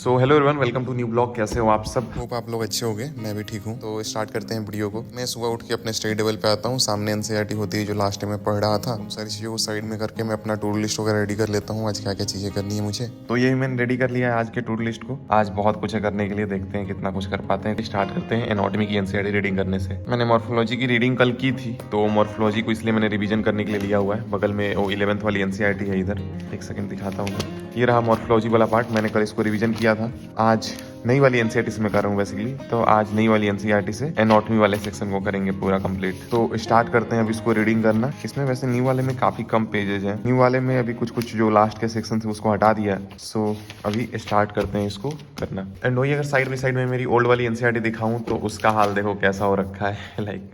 So hello everyone, welcome to new blog. कैसे हो आप सब? होप आप लोग अच्छे होंगे। मैं भी ठीक हूँ। तो स्टार्ट करते हैं वीडियो को। मैं सुबह उठ के अपने स्टडी टेबल पे आता हूँ। सामने एनसीईआरटी होती है जो लास्ट टाइम में पढ़ रहा था। सारी चीज़ों को साइड में करके मैं अपना टू डू लिस्ट वगैरह रेडी कर लेता हूँ। आज क्या क्या चीज़ें करनी है मुझे। तो यही मैंने रेडी कर लिया है आज के टू डू लिस्ट को। आज बहुत कुछ है करने के लिए, देखते हैं कितना कुछ कर पाते हैं। स्टार्ट करते हैं एनाटॉमी की एनसीईआरटी रीडिंग करने से। मैंने मॉर्फोलॉजी की रीडिंग कल की थी, तो मॉर्फोलॉजी को इसलिए मैंने रिवीजन करने के लिए लिया हुआ है। बगल में वो 11th वाली एनसीईआरटी है, इधर एक सेकंड दिखाता हूँ। ये रहा मॉर्फोलॉजी वाला पार्ट, मैंने कल इसको रिवीजन किया था। आज नई वाली एनसीईआरटी से मैं कर रहा हूँ बेसिकली, तो आज नई वाली एनसीईआरटी से एनाटॉमी वाले सेक्शन को करेंगे पूरा कंप्लीट। तो स्टार्ट करते हैं अब इसको रीडिंग करना। इसमें वैसे न्यू वाले में काफी कम पेजेज हैं। न्यू वाले में अभी कुछ कुछ जो लास्ट के सेक्शन थे उसको हटा दिया है। सो अभी स्टार्ट करते हैं इसको करना। एंड वही अगर साइड बाई साइड में मेरी ओल्ड वाली एनसीईआरटी दिखाऊं तो उसका हाल देखो कैसा हो रखा है। लाइक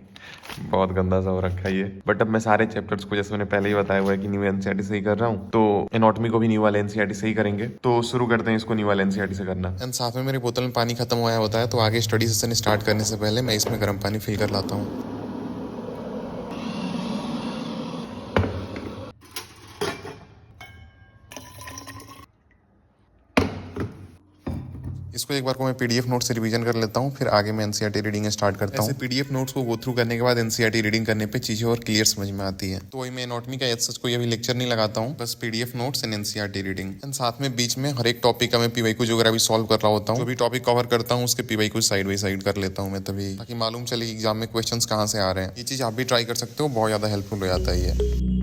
बहुत गंदा सा हो रखा है ये। बट अब मैं सारे चैप्टर्स को, जैसे मैंने पहले ही बताया हुआ है कि न्यू एनसीईआरटी से ही कर रहा हूँ, तो एनाटॉमी को भी न्यू वाले एनसीईआरटी से ही करेंगे। तो शुरू करते हैं इसको न्यू वाले एनसीईआरटी से करना। एंड साथ में मेरी बोतल में पानी खत्म हुआ होता है, तो आगे स्टडी सेशन स्टार्ट करने से पहले मैं इसमें गर्म पानी फिल कर लाता हूँ। इसको एक बार को मैं पीडीएफ नोट से रिवीजन कर लेता हूँ, फिर आगे मैं एनसीईआरटी रीडिंग स्टार्ट करता हूँ। ऐसे पीडीएफ नोट्स को गो थ्रू करने के बाद एनसीईआरटी रीडिंग करने पे चीजें और क्लियर समझ में आती है। तो वही मैं एनाटॉमी का एज सच कोई अभी लेक्चर नहीं लगाता हूँ, बस PDF notes and NCERT reading. And साथ में बीच में हर एक टॉपिक का मैं पीवाईक्यू वगैरह भी सॉल्व कर रहा होता हूँ। जो भी टॉपिक कवर करता हूँ उसके पीवाईक्यू साइड बाई साइड कर लेता हूँ मैं, तभी ताकि मालूम चले एग्जाम में क्वेश्चन कहाँ से आ रहे हैं। ये चीज आप भी ट्राई कर सकते हो, बहुत ज्यादा हेल्पफुल हो जाता है ये।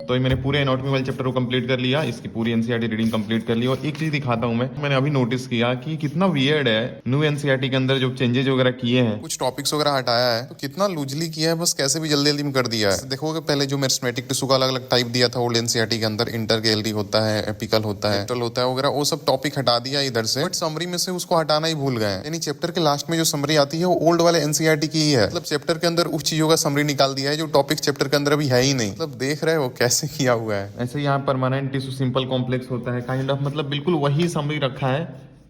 तो ये मैंने पूरे एनाटॉमी वाले चैप्टर को कंप्लीट कर लिया, इसकी पूरी एनसीईआरटी रीडिंग कंप्लीट कर ली। और एक चीज दिखाता हूँ मैंने अभी नोटिस किया कि कितना वियर्ड है न्यू एनसीईआरटी के अंदर जो चेंजेस वगैरह किए हैं। कुछ टॉपिक्स वगैरह हटाया है, तो कितना लूजली किया है, बस कैसे भी जल्दी जल्दी में कर दिया है। देखोगे पहले जो मेरिस्टेमेटिक टिश्यू का अलग अलग टाइप दिया था ओल्ड एनसीईआरटी के अंदर, इंटरगैलरी होता है, एपिकल होता है, एक्टल होता है वगैरह, वो सब टॉपिक हटा दिया इधर से। बट समरी में से उसको हटाना ही भूल गए। यानी चैप्टर के लास्ट में जो समरी आती है वो ओल्ड वाले एनसीईआरटी की ही है। मतलब चैप्टर के अंदर उस चीजों का समरी निकाल दिया है जो टॉपिक चैप्टर के अंदर अभी है ही नहीं। मतलब देख रहे हो कैसे किया हुआ है। ऐसे यहाँ परमानेंट टिश्यू सिंपल कॉम्प्लेक्स होता है काइंड ऑफ, मतलब बिल्कुल वही समरी रखा है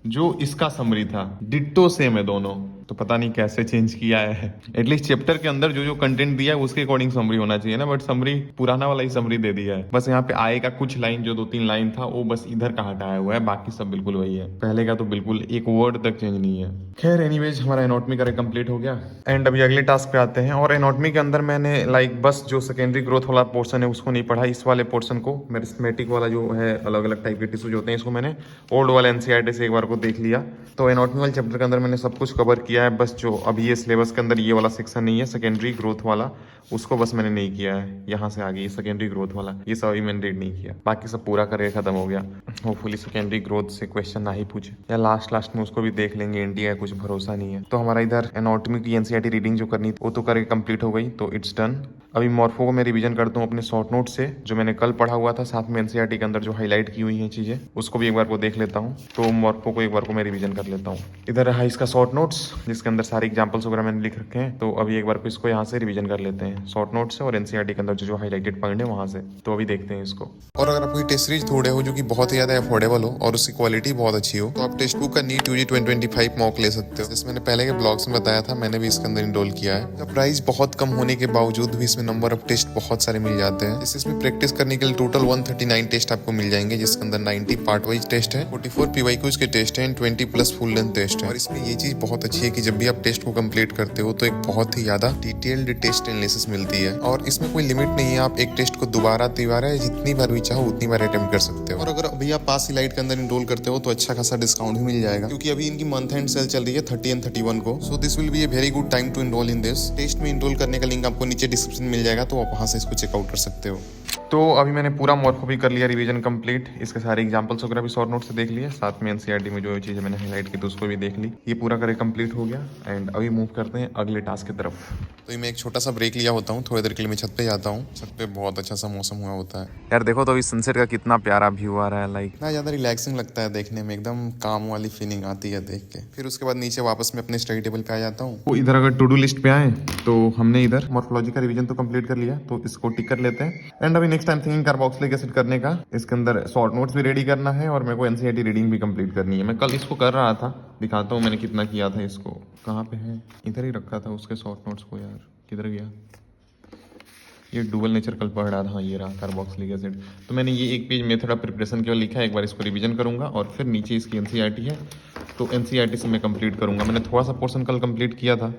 जो इसका समरी था। डिट्टो सेम है दोनों। तो पता नहीं कैसे चेंज किया है। एटलीस्ट चैप्टर के अंदर जो जो कंटेंट दिया है उसके अकॉर्डिंग समरी होना चाहिए ना, बट समरी पुराना वाला ही समरी दे दिया है। बस यहाँ पे आए का कुछ लाइन, जो 2-3 लाइन था वो बस इधर का हटाया हुआ है, बाकी सब बिल्कुल वही है। पहले का तो बिल्कुल एक वर्ड तक चेंज नहीं है। खैर एनीवेज, हमारा एनाटॉमी का कंप्लीट हो गया। एंड अभी अगले टास्क पे आते हैं। और एनाटॉमी के अंदर मैंने बस जो सेकेंडरी ग्रोथ वाला पोर्सन है उसको नहीं पढ़ा। इस वाले पोर्सन को, मेरिस्टेमेटिक वाला जो है, अलग अलग टाइप के टिश्यू होते हैं, इसको मैंने ओल्ड वाले एनसीईआरटी से एक बार को देख लिया। तो एनाटॉमी वाले चैप्टर के अंदर मैंने सब कुछ कवर किया है। बस जो अभी ये सिलेबस के अंदर ये वाला सेक्शन नहीं है सेकेंडरी ग्रोथ वाला, उसको बस मैंने नहीं किया है। यहाँ से आगे ये सेकेंडरी ग्रोथ वाला, ये सब अभी मैंने रीड नहीं किया। बाकी सब पूरा करके खत्म हो गया। होपफुली सेकेंडरी ग्रोथ से क्वेश्चन ना ही पूछे, या लास्ट में उसको भी देख लेंगे। इंडिया का कुछ भरोसा नहीं है। तो हमारा इधर एनाटॉमी की एनसीईआरटी रीडिंग जो करनी थी वो तो करके कंप्लीट हो गई, तो इट्स डन। अभी मॉर्फो को मैं रिवीजन करता हूँ अपने शॉर्ट नोट से, जो मैंने कल पढ़ा हुआ था। साथ में एनसीईआरटी के अंदर जो हाईलाइट की हुई है चीजें, उसको भी एक बार को देख लेता हूँ। तो मॉर्फो को एक बार को मैं रिवीजन कर लेता हूँ। इधर रहा इसका शॉर्ट नोट्स, जिसके अंदर सारे एग्जांपल्स वगैरह मैंने लिख रखे हैं। तो अभी एक बार को इसको यहाँ से रिवीजन कर लेते हैं, शॉर्ट नोट से और एनसीईआरटी के अंदर जो हाईलाइटेड पॉइंट है वहाँ से। तो अभी देखते हैं इसको। और अगर आप कोई टेस्ट सीरीज ढूंढे हो जो कि बहुत ही ज्यादा अफोर्डेबल हो और उसकी क्वालिटी बहुत अच्छी हो, तो आप टेक्स्ट बुक का नीट यूजी 2025 मॉक ले सकते हो। जैसे मैंने पहले के ब्लॉग्स में बताया था, मैंने भी इसके अंदर इनरोल किया है। प्राइस बहुत कम होने के बावजूद भी इसमें नंबर ऑफ टेस्ट बहुत सारे मिल जाते हैं। जैसे इसमें प्रैक्टिस करने के लिए टोटल 139 टेस्ट आपको मिल जाएंगे, जिसके अंदर 90 पार्ट वाइज टेस्ट है, 44 पीवाईक्यूज के टेस्ट हैं, 20+ फुल लेंथ टेस्ट है। और इसमें ये चीज बहुत अच्छी है कि जब भी आप टेस्ट को कंप्लीट करते हो तो एक बहुत ही ज्यादा डिटेल्ड टेस्ट एनालिसिस मिलती है। और इसमें कोई लिमिट नहीं है, आप एक टेस्ट को दोबारा जितनी बार भी चाहो उतनी बार अटेम्प्ट कर सकते हो। और अगर अभी आप पास इलाइट के अंदर इनरोल करते हो तो अच्छा खासा डिस्काउंट भी मिल जाएगा, क्योंकि अभी इनकी मंथ एंड सेल चल रही है 30 और 31 को। So this will be a very good time to enrol in this. Test में इनरोल करने का लिंक आपको नीचे डिस्क्रिप्शन में मिल जाएगा, तो आप वहां से इसको चेकआउट कर सकते हो। तो अभी मैंने पूरा मॉर्फो भी कर लिया रिवीजन कंप्लीट। इसके सारे एग्जांपल्स वगैरह भी शॉर्ट नोट से देख लिए। साथ में एनसीईआरटी में जो चीज़ें मैंने हाईलाइट की थी उसको भी देख ली। ये पूरा करके कंप्लीट हो गया। एंड अभी मूव करते हैं अगले टास्क की तरफ। तो मैं एक छोटा सा ब्रेक लिया होता हूँ, थोड़ी देर के लिए मैं छत पे जाता हूँ। छत पे बहुत अच्छा सा मौसम हुआ होता है यार। देखो तो अभी सनसेट का कितना प्यारा व्यू आ रहा है। इतना ज्यादा रिलैक्सिंग लगता है देखने में, एकदम काम वाली फीलिंग आती है देख के। फिर उसके बाद नीचे वापस में अपने स्टडी टेबल पे आ जाता हूँ। तो इधर अगर टू डू लिस्ट पे आए तो हमने इधर मॉर्फोलॉजी का रिवीजन तो कंप्लीट कर लिया, तो इसको टिक कर लेते हैं। एंड अभी next time thinking carboxylic acid करने का। इसके अंदर शॉर्ट नोट्स भी रेडी करना है और मेरे को एनसीईआरटी रीडिंग भी कंप्लीट करनी है। मैं कल इसको कर रहा था, दिखाता हूँ मैंने कितना किया था इसको। कहाँ पे है? इधर ही रखा था उसके शॉर्ट नोट्स को यार, किधर गया? ये डुअल नेचर कल पढ़ रहा था। हाँ, ये रहा कार्बोक्सिलिक एसिड। तो मैंने ये एक पेज मेथड ऑफ प्रिपरेशन केवल लिखा है, एक बार इसको रिवीजन करूंगा और फिर नीचे इसकी एनसीईआरटी है, तो एनसीईआरटी से मैं कंप्लीट करूंगा। मैंने थोड़ा सा पोर्शन कल कंप्लीट किया था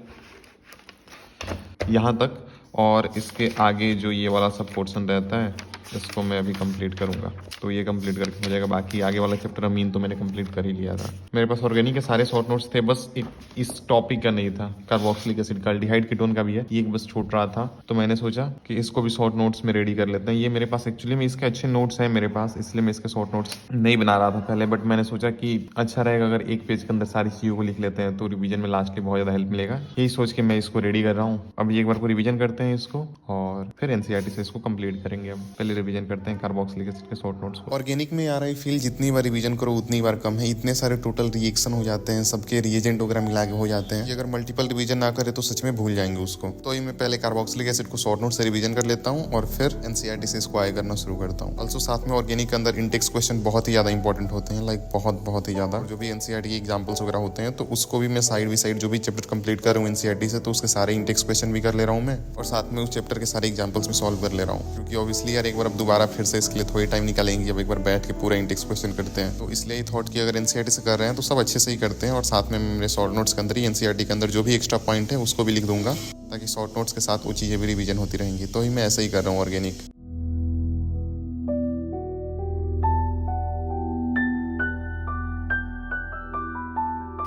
यहाँ तक, और इसके आगे जो ये वाला सब पोर्शन रहता है इसको मैं अभी कंप्लीट करूंगा। तो ये कंप्लीट करके हो जाएगा। बाकी आगे वाला चैप्टर अमीन तो मैंने कंप्लीट कर ही लिया था। मेरे पास ऑर्गेनिक के सारे शॉर्ट नोट्स थे, बस एक इस टॉपिक का नहीं था। कार्बोक्सिलिक एसिड का, एल्डिहाइड कीटोन का भी है, ये बस छूट रहा था। तो मैंने सोचा कि इसको भी शॉर्ट नोट्स में रेडी कर लेते हैं। ये मेरे पास एक्चुअली में इसके अच्छे नोट्स हैं मेरे पास, इसलिए मैं इसके शॉर्ट नोट्स नहीं बना रहा था पहले, बट मैंने सोचा कि अच्छा रहेगा अगर एक पेज के अंदर सारी चीज़ों को लिख लेते हैं तो रिवीजन में लास्ट में बहुत ज़्यादा हेल्प मिलेगा। यही सोच के मैं इसको रेडी कर रहा हूँ। अब एक बार को रिवीजन करते हैं इसको और फिर एनसीईआरटी से इसको कंप्लीट करेंगे। अब पहले रिवीजन करते हैं कार्बोक्सिलिक एसिड के शॉर्ट नोट्स को। ऑर्गेनिक में यार आई फील जितनी बार रिवीजन करो उतनी बार कम है। इतने सारे टोटल रिएक्शन हो जाते हैं, सबके रिएजेंट वगैरह मिला के हो जाते हैं कि अगर मल्टीपल रिवीजन ना करे तो सच में भूल जाएंगे उसको। तो मैं पहले कार्बोक्सिलिक एसिड को शॉर्ट नोट से रिवीजन कर लेता हूँ और फिर एनसीईआरटी से इसको आगे करना शुरू करता हूँ। ऑल्सो साथ में ऑर्गेनिक के अंदर इंटेक्स क्वेश्चन बहुत ही ज्यादा इंपॉर्टेंट होते हैं, लाइक बहुत ही ज्यादा। जो भी एनसीईआरटी के एग्जाम्पल्स वगैरह होते हैं तो उसको भी मैं साइड बाई साइड जो भी चैप्टर कंप्लीट कर रहा हूँ एनसीईआरटी से, तो उसके सारे इंटेक्स क्वेश्चन भी कर ले रहा हूँ मैं, और साथ में उस चैप्टर के सारे एग्जाम्पल्स भी सॉल्व कर ले रहा हूँ। क्योंकि ऑब्वियसली यार एक बार अब दोबारा फिर से इसके लिए थोड़ी टाइम निकालेंगे जब एक बार बैठ के पूरा इंटेक्स क्वेश्चन करते हैं। तो इसलिए थॉट कि अगर एनसीईआरटी से कर रहे हैं तो सब अच्छे से ही करते हैं, और साथ में मेरे शॉर्ट नोट्स के अंदर ही एनसीईआरटी के अंदर जो भी एक्स्ट्रा पॉइंट है उसको भी लिख दूंगा, ताकि शॉर्ट नोट्स के साथ वो चीज़ें भी रिवीजन होती रहेंगी। तो ही मैं ऐसे ही कर रहा हूँ ऑर्गेनिक।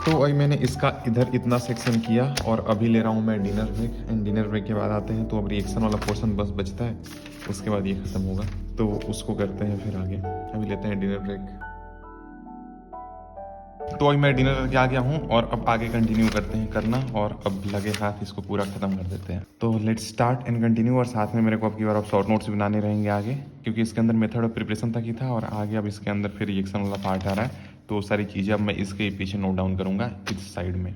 तो अभी मैंने इसका इधर इतना सेक्शन किया और अभी ले रहा हूँ मैं dinner break. And dinner break के बाद आते हैं तो अब रिएक्शन वाला पोर्शन बस बचता है, उसके बाद ये खत्म होगा तो उसको करते हैं फिर आगे। अभी लेते हैं डिनर ब्रेक। तो अभी मैं डिनर करके आ गया हूँ और अब आगे कंटिन्यू करते हैं करना, और अब लगे हाथ इसको पूरा खत्म कर देते हैं। तो लेट्स स्टार्ट एंड कंटिन्यू। और साथ में मेरे को अब की बार अब शॉर्ट नोट्स बनाने रहेंगे आगे, क्योंकि इसके अंदर मेथड ऑफ प्रिपरेशन तक ही था और आगे अब इसके अंदर फिर रिएक्शन वाला पार्ट आ रहा है। तो सारी चीज़ें अब मैं इसके पीछे नोट डाउन करूँगा इस साइड में।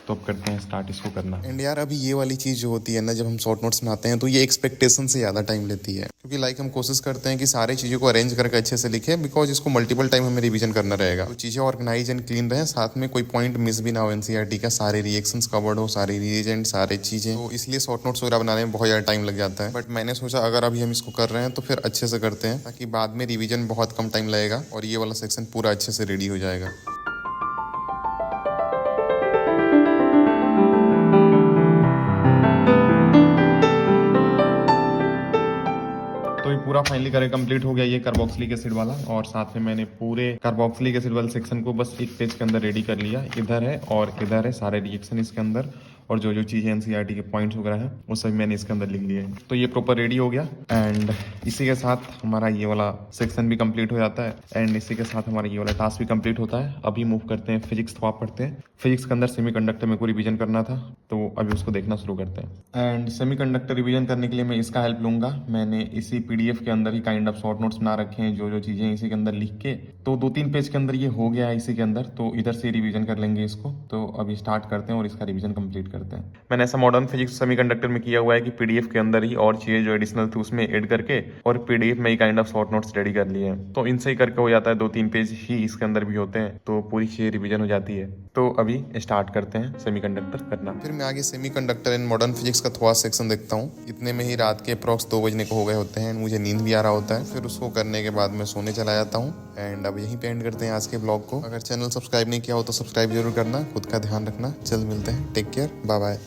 तो अब करते हैं स्टार्ट इसको करना। एंड यार अभी ये वाली चीज जो होती है ना, जब हम शॉर्ट नोट्स बनाते हैं तो ये एक्सपेक्टेशन से ज्यादा टाइम लेती है, क्योंकि लाइक हम कोशिश करते हैं कि सारी चीजों को अरेंज करके अच्छे से लिखे, बिकॉज इसको मल्टीपल टाइम हमें रिवीजन करना रहेगा। तो चीजें ऑर्गेनाइज एंड क्लीन रहे, साथ में कोई पॉइंट मिस भी ना हो एनसीईआरटी का, सारे रिएक्शंस कवर्ड हो, सारे रिएजेंट, सारे चीजें। तो इसलिए शॉर्ट नोट्स वगैरह बनाने में बहुत ज्यादा टाइम लग जाता है। बट मैंने सोचा अगर अभी हम इसको कर रहे हैं तो फिर अच्छे से करते हैं, ताकि बाद में रिवीजन बहुत कम टाइम लगेगा और ये वाला सेक्शन पूरा अच्छे से रेडी हो जाएगा। पूरा फाइनली करे कंप्लीट हो गया ये कार्बोक्सिलिक एसिड वाला, और साथ में मैंने पूरे कार्बोक्सिलिक एसिड वाले सेक्शन को बस एक पेज के अंदर रेडी कर लिया। इधर है और इधर है सारे रिएक्शन इसके अंदर, और जो जो चीज़ें एनसीईआरटी के पॉइंट्स वगैरह हैं वो सभी मैंने इसके अंदर लिख लिए हैं। तो ये प्रॉपर रेडी हो गया एंड इसी के साथ हमारा ये वाला सेक्शन भी कंप्लीट हो जाता है एंड इसी के साथ हमारा ये वाला टास्क भी कंप्लीट होता है। अभी मूव करते हैं फिजिक्स, तो आप पढ़ते हैं। फिजिक्स के अंदर सेमीकंडक्टर में को रिवीजन करना था, तो अभी उसको देखना शुरू करते हैं। एंड सेमीकंडक्टर रिवीजन करने के लिए मैं इसका हेल्प लूंगा। मैंने इसी पीडीएफ के अंदर ही काइंड ऑफ शॉर्ट नोट्स बना रखे हैं, जो जो चीज़ें इसी के अंदर लिख के, तो 2-3 पेज के अंदर ये हो गया है इसी के अंदर। तो इधर से रिवीजन कर लेंगे इसको। तो अभी स्टार्ट करते हैं और इसका रिवीजन कंप्लीट करते हैं। मैंने ऐसा मॉडर्न फिजिक्स सेमीकंडक्टर में किया हुआ है कि पीडीएफ के अंदर ही और चीजें जो एडिशनल थी उसमें ऐड करके और पीडीएफ में ही kind of short notes ready कर लिए हैं। तो इनसे ही करके हो जाता है, 2-3 पेज ही इसके अंदर भी होते हैं, तो पूरी चीजें रिवीजन हो जाती है। तो अभी स्टार्ट करते हैं सेमीकंडक्टर करना। फिर मैं आगे सेमीकंडक्टर एंड मॉडर्न फिजिक्स का थोड़ा सेक्शन देखता हूँ। इतने में ही रात के अप्रॉक्स 2 बजने को हो गए होते हैं, मुझे नींद भी आ रहा होता है। फिर उसको करने के बाद मैं सोने चला जाता हूँ। एंड अब यहीं पे एंड करते हैं आज के ब्लॉग को। अगर चैनल सब्सक्राइब नहीं किया हो तो सब्सक्राइब जरूर करना। खुद का ध्यान रखना। जल्द मिलते हैं। Take care. Bye bye.